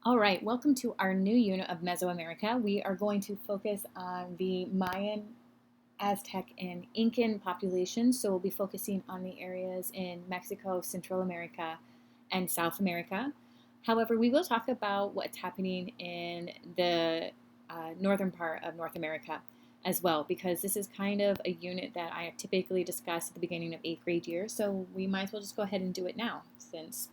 All right, welcome to our new unit of Mesoamerica. We are going to focus on the Mayan, Aztec, and Incan populations. So we'll be focusing on the areas in Mexico, Central America, and South America. However, we will talk about what's happening in the northern part of North America as well, because this is kind of a unit that I typically discuss at the beginning of 8th grade year. So we might as well just go ahead and do it now, since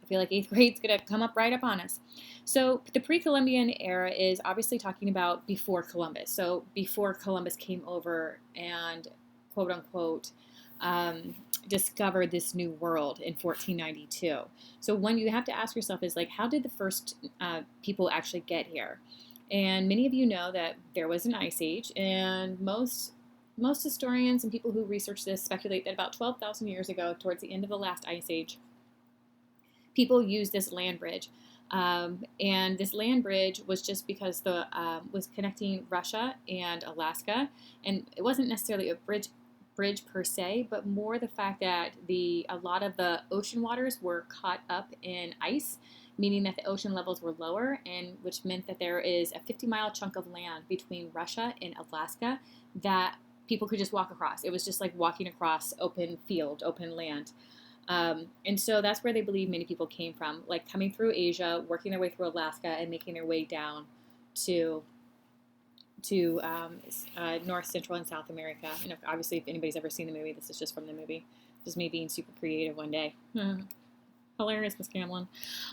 I feel like 8th grade's going to come up right upon us. So the pre-Columbian era is obviously talking about before Columbus. So before Columbus came over and quote unquote discovered this new world in 1492. So one you have to ask yourself is like, how did the first people actually get here? And many of you know that there was an ice age, and most historians and people who research this speculate that about 12,000 years ago, towards the end of the last ice age, people used this land bridge. And this land bridge was just because the was connecting Russia and Alaska, and it wasn't necessarily a bridge per se, but more the fact that a lot of the ocean waters were caught up in ice, meaning that the ocean levels were lower, and which meant that there is a 50-mile chunk of land between Russia and Alaska that people could just walk across. It was just like walking across open field, open land. And so that's where they believe many people came from, like coming through Asia, working their way through Alaska, and making their way down to North, Central, and South America. And obviously, if anybody's ever seen the movie, this is just from the movie. Just me being super creative one day. Hilarious, Miss Camlin.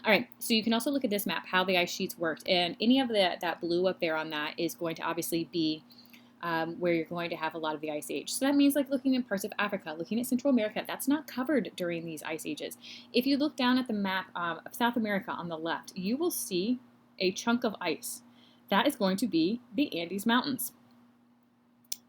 All right, so you can also look at this map, how the ice sheets worked. And any of that blue up there on that is going to obviously be where you're going to have a lot of the ice age. So that means like looking in parts of Africa, looking at Central America, that's not covered during these ice ages. If you look down at the map of South America on the left, you will see a chunk of ice. That is going to be the Andes Mountains.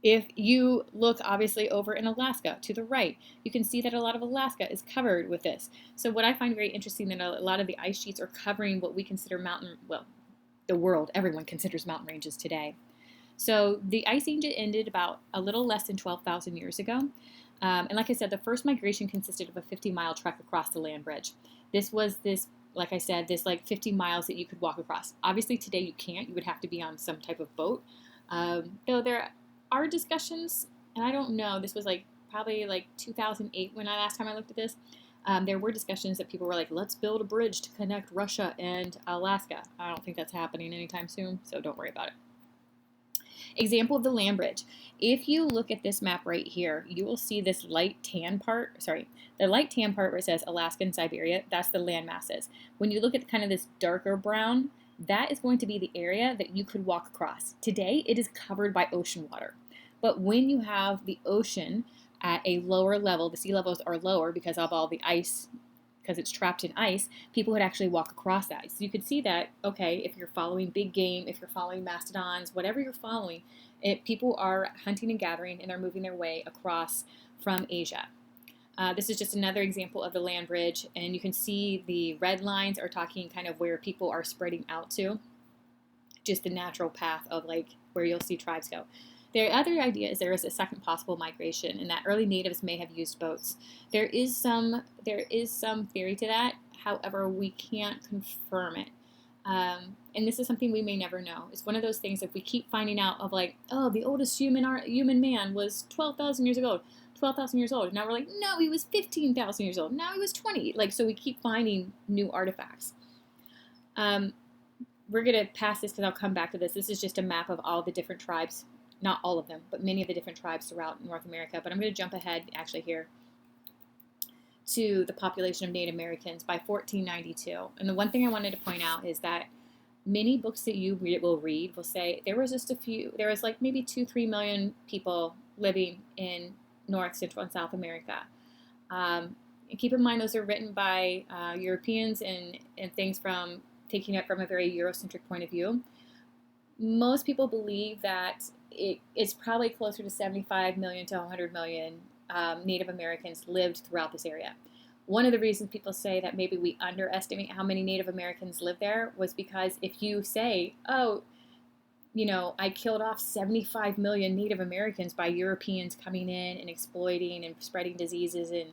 If you look obviously over in Alaska to the right, you can see that a lot of Alaska is covered with this. So what I find very interesting that a lot of the ice sheets are covering what we consider the world, everyone considers mountain ranges today. So the Ice Age ended about a little less than 12,000 years ago. And like I said, the first migration consisted of a 50-mile trek across the land bridge. Like I said, this like 50 miles that you could walk across. Obviously today you can't. You would have to be on some type of boat. Though there are discussions, and I don't know, this was like probably like 2008 when last time I looked at this. There were discussions that people were like, let's build a bridge to connect Russia and Alaska. I don't think that's happening anytime soon, so don't worry about it. Example of the land bridge. If you look at this map right here, you will see this light tan part, the light tan part where it says Alaska and Siberia, that's the land masses. When you look at kind of this darker brown, that is going to be the area that you could walk across. Today, it is covered by ocean water. But when you have the ocean at a lower level, the sea levels are lower because of all the ice, because it's trapped in ice, people would actually walk across that. So you could see that, okay, if you're following big game, if you're following mastodons, whatever you're following, people are hunting and gathering and they're moving their way across from Asia. This is just another example of the land bridge, and you can see the red lines are talking kind of where people are spreading out to, just the natural path of like where you'll see tribes go. The other idea is there is a second possible migration, and that early natives may have used boats. There is some theory to that. However, we can't confirm it. And this is something we may never know. It's one of those things if we keep finding out of like, oh, the oldest human man was 12,000 years ago, 12,000 years old. Now we're like, no, he was 15,000 years old. Now he was 20. Like, so we keep finding new artifacts. We're going to pass this because I'll come back to this. This is just a map of all the different tribes. Not all of them, but many of the different tribes throughout North America. But I'm going to jump ahead actually here to the population of Native Americans by 1492. And the one thing I wanted to point out is that many books that you will read will say there was like maybe 2-3 million people living in North, Central, and South America. And keep in mind those are written by Europeans and things from taking it from a very Eurocentric point of view. Most people believe that it's probably closer to 75 million to 100 million Native Americans lived throughout this area. One of the reasons people say that maybe we underestimate how many Native Americans live there was because if you say, oh, I killed off 75 million Native Americans by Europeans coming in and exploiting and spreading diseases and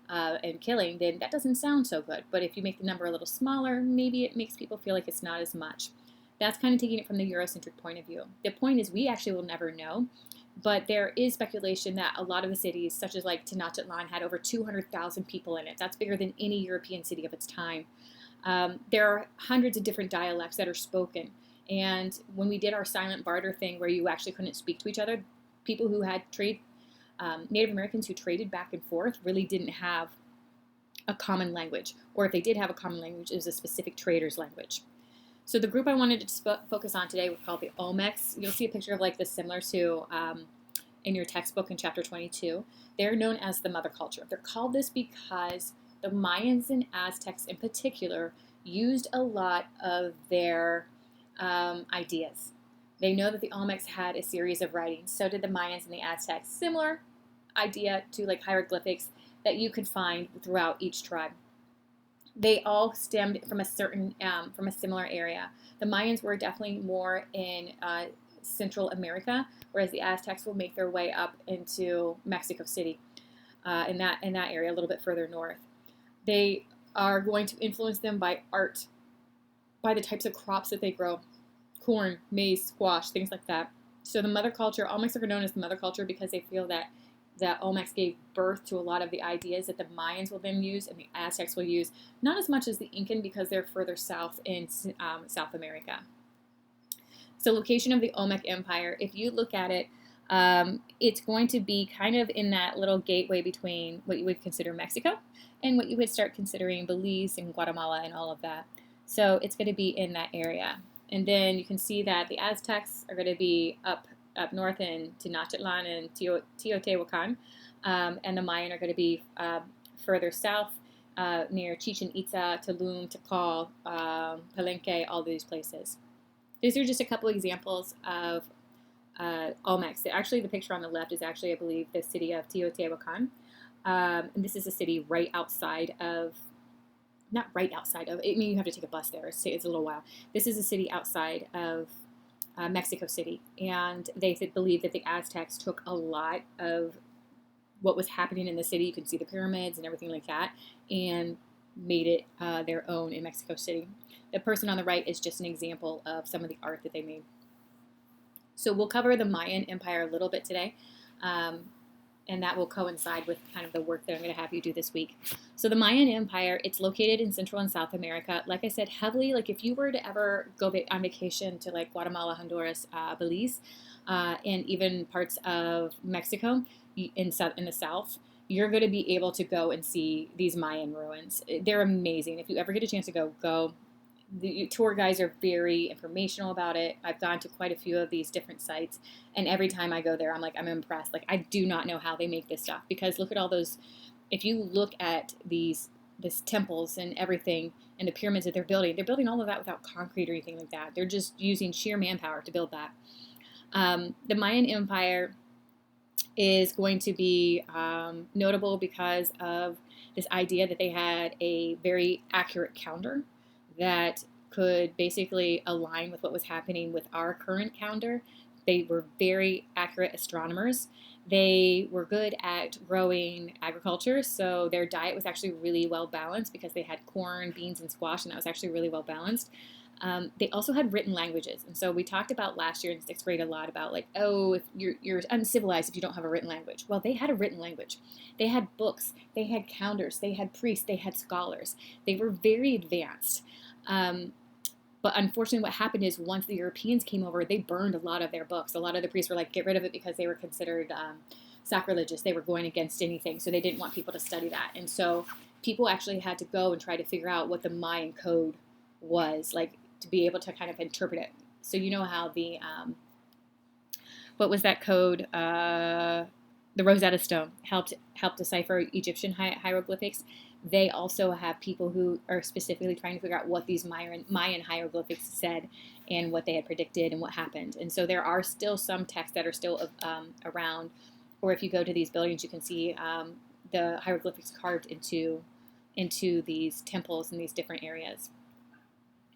and killing, then that doesn't sound so good. But if you make the number a little smaller, maybe it makes people feel like it's not as much. That's kind of taking it from the Eurocentric point of view. The point is we actually will never know, but there is speculation that a lot of the cities, such as like Tenochtitlan, had over 200,000 people in it. That's bigger than any European city of its time. There are hundreds of different dialects that are spoken. And when we did our silent barter thing where you actually couldn't speak to each other, people who had Native Americans who traded back and forth really didn't have a common language. Or if they did have a common language, it was a specific trader's language. So the group I wanted to focus on today were called the Olmecs. You'll see a picture of like this similar to in your textbook in chapter 22. They're known as the mother culture. They're called this because the Mayans and Aztecs in particular used a lot of their ideas. They know that the Olmecs had a series of writings. So did the Mayans and the Aztecs. Similar idea to like hieroglyphics that you could find throughout each tribe. They all stemmed from a similar area. The Mayans were definitely more in Central America, whereas the Aztecs will make their way up into Mexico City, in that area a little bit further north. They are going to influence them by art, by the types of crops that they grow, corn, maize, squash, things like that. So the mother culture, Olmecs are known as the mother culture because they feel that Olmecs gave birth to a lot of the ideas that the Mayans will then use and the Aztecs will use, not as much as the Incan because they're further south in South America. So location of the Olmec Empire, if you look at it, it's going to be kind of in that little gateway between what you would consider Mexico and what you would start considering Belize and Guatemala and all of that. So it's going to be in that area. And then you can see that the Aztecs are going to be up north in Tenochtitlan and Teotihuacan, and the Mayan are going to be further south near Chichen Itza, Tulum, Tikal, Palenque, all these places. These are just a couple examples of Olmecs. Actually, the picture on the left is actually, I believe, the city of Teotihuacan. And this is a city right outside of, not right outside of, I mean, you have to take a bus there. It's a little while. This is a city outside of Mexico City. And they believe that the Aztecs took a lot of what was happening in the city. You can see the pyramids and everything like that, and made it their own in Mexico City. The person on the right is just an example of some of the art that they made. So we'll cover the Mayan Empire a little bit today, and that will coincide with kind of the work that I'm going to have you do this week. So the Mayan Empire, it's located in Central and South America. Like I said, heavily, like if you were to ever go on vacation to like Guatemala, Honduras, Belize, and even parts of Mexico in the south, you're going to be able to go and see these Mayan ruins. They're amazing. If you ever get a chance to go. The tour guides are very informational about it. I've gone to quite a few of these different sites, and every time I go there, I'm impressed. Like, I do not know how they make this stuff, because look at all those. If you look at these temples and everything and the pyramids that they're building all of that without concrete or anything like that. They're just using sheer manpower to build that. The Mayan Empire is going to be notable because of this idea that they had a very accurate calendar that could basically align with what was happening with our current calendar. They were very accurate astronomers. They were good at growing agriculture, so their diet was actually really well balanced because they had corn, beans, and squash, and that was actually really well balanced. They also had written languages, and so we talked about last year in 6th grade a lot about like, oh, if you're uncivilized if you don't have a written language. Well, they had a written language. They had books, they had calendars, they had priests, they had scholars. They were very advanced. But unfortunately what happened is once the Europeans came over, they burned a lot of their books. A lot of the priests were like, get rid of it, because they were considered sacrilegious. They were going against anything, so they didn't want people to study that. And so people actually had to go and try to figure out what the Mayan code was, like, to be able to kind of interpret it. So you know how the, what was that code? The Rosetta Stone helped decipher Egyptian hieroglyphics. They also have people who are specifically trying to figure out what these Mayan hieroglyphics said and what they had predicted and what happened. And so there are still some texts that are still around, or if you go to these buildings, you can see the hieroglyphics carved into these temples in these different areas.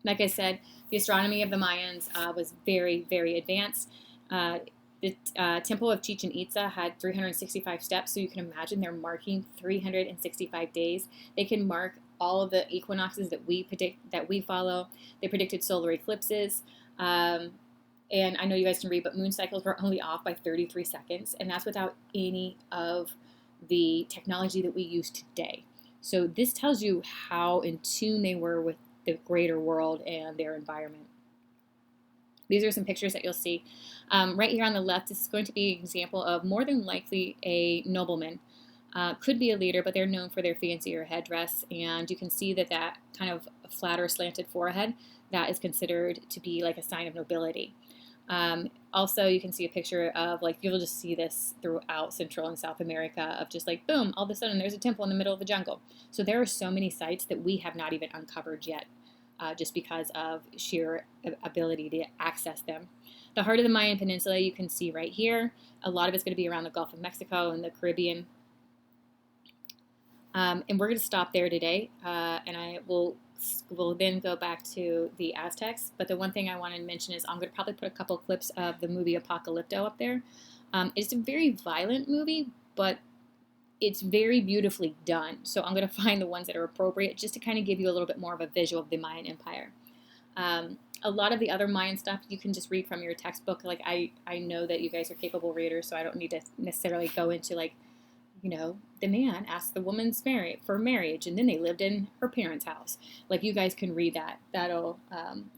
Like I said, the astronomy of the Mayans was very, very advanced. The Temple of Chichen Itza had 365 steps, so you can imagine they're marking 365 days. They can mark all of the equinoxes that we follow. They predicted solar eclipses. And I know you guys can read, but moon cycles were only off by 33 seconds, and that's without any of the technology that we use today. So this tells you how in tune they were with the greater world and their environment. These are some pictures that you'll see. Right here on the left, this is going to be an example of more than likely a nobleman. Could be a leader, but they're known for their fancier headdress, and you can see that that kind of flat or slanted forehead, that is considered to be like a sign of nobility. Also, you can see a picture of, like, you'll just see this throughout Central and South America of just like, boom, all of a sudden there's a temple in the middle of the jungle. So there are so many sites that we have not even uncovered yet, just because of sheer ability to access them. The heart of the Mayan Peninsula you can see right here. A lot of it's going to be around the Gulf of Mexico and the Caribbean. And we're going to stop there today, and I will then go back to the Aztecs. But the one thing I want to mention is I'm going to probably put a couple clips of the movie Apocalypto up there. It's a very violent movie, but it's very beautifully done. So I'm going to find the ones that are appropriate just to kind of give you a little bit more of a visual of the Mayan Empire. A lot of the other Mayan stuff you can just read from your textbook. Like I know that you guys are capable readers, so I don't need to necessarily go into, like, you know, the man asked the woman for marriage, and then they lived in her parents' house. Like, you guys can read that. That'll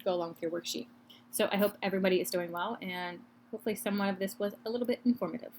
go along with your worksheet. So I hope everybody is doing well, and hopefully somewhat of this was a little bit informative.